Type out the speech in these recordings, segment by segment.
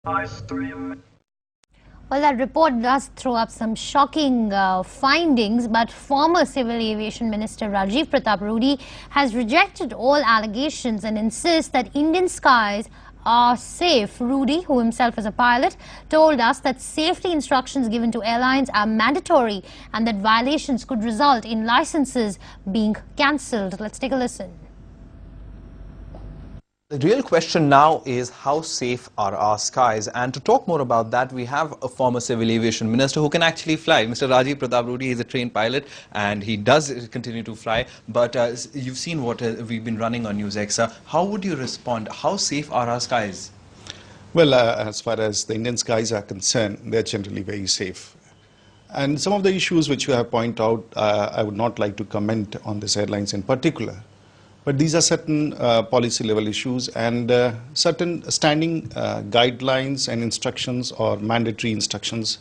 Well, that report does throw up some shocking findings, but former Civil Aviation Minister Rajiv Pratap Rudy has rejected all allegations and insists that Indian skies are safe. Rudy, who himself is a pilot, told us that safety instructions given to airlines are mandatory and that violations could result in licenses being cancelled. Let's take a listen. The real question now is how safe are our skies? And to talk more about that, we have a former civil aviation minister who can actually fly. Mr. Rajiv Pratap Rudy is a trained pilot and he does continue to fly. But you've seen what we've been running on NewsX. How would you respond? How safe are our skies? Well, as far as the Indian skies are concerned, they're generally very safe. And some of the issues which you have pointed out, I would not like to comment on these airlines in particular. But these are certain policy level issues and certain standing guidelines and instructions or mandatory instructions.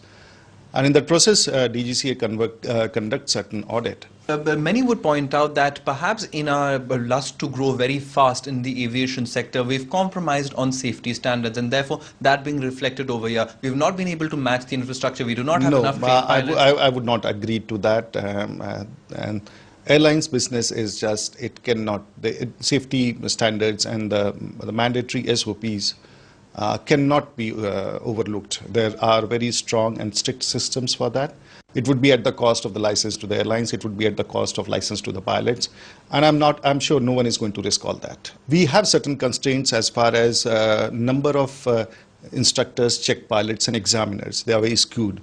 And in that process, DGCA conducts certain audit. But many would point out that perhaps in our lust to grow very fast in the aviation sector, we've compromised on safety standards, and therefore that being reflected over here. We've not been able to match the infrastructure. We do not have enough trained pilots. I would not agree to that. And airlines business is just, it cannot, the safety standards and the mandatory SOPs cannot be overlooked. There are very strong and strict systems for that. It would be at the cost of the license to the airlines. It would be at the cost of license to the pilots. And I'm sure no one is going to risk all that. We have certain constraints as far as number of instructors, check pilots and examiners. They are very skewed.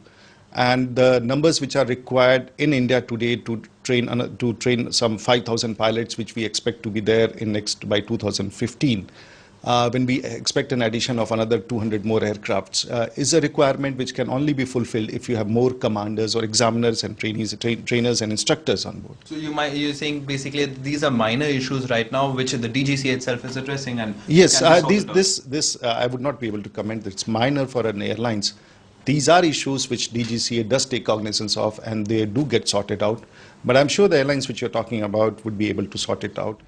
And the numbers which are required in India today to train some 5,000 pilots, which we expect to be there by 2015, when we expect an addition of another 200 more aircrafts, is a requirement which can only be fulfilled if you have more commanders or examiners and trainers and instructors on board. So you're saying basically these are minor issues right now, which the DGCA itself is addressing, and yes, this I would not be able to comment. It's minor for an airlines. These are issues which DGCA does take cognizance of, and they do get sorted out. But I'm sure the airlines which you're talking about would be able to sort it out.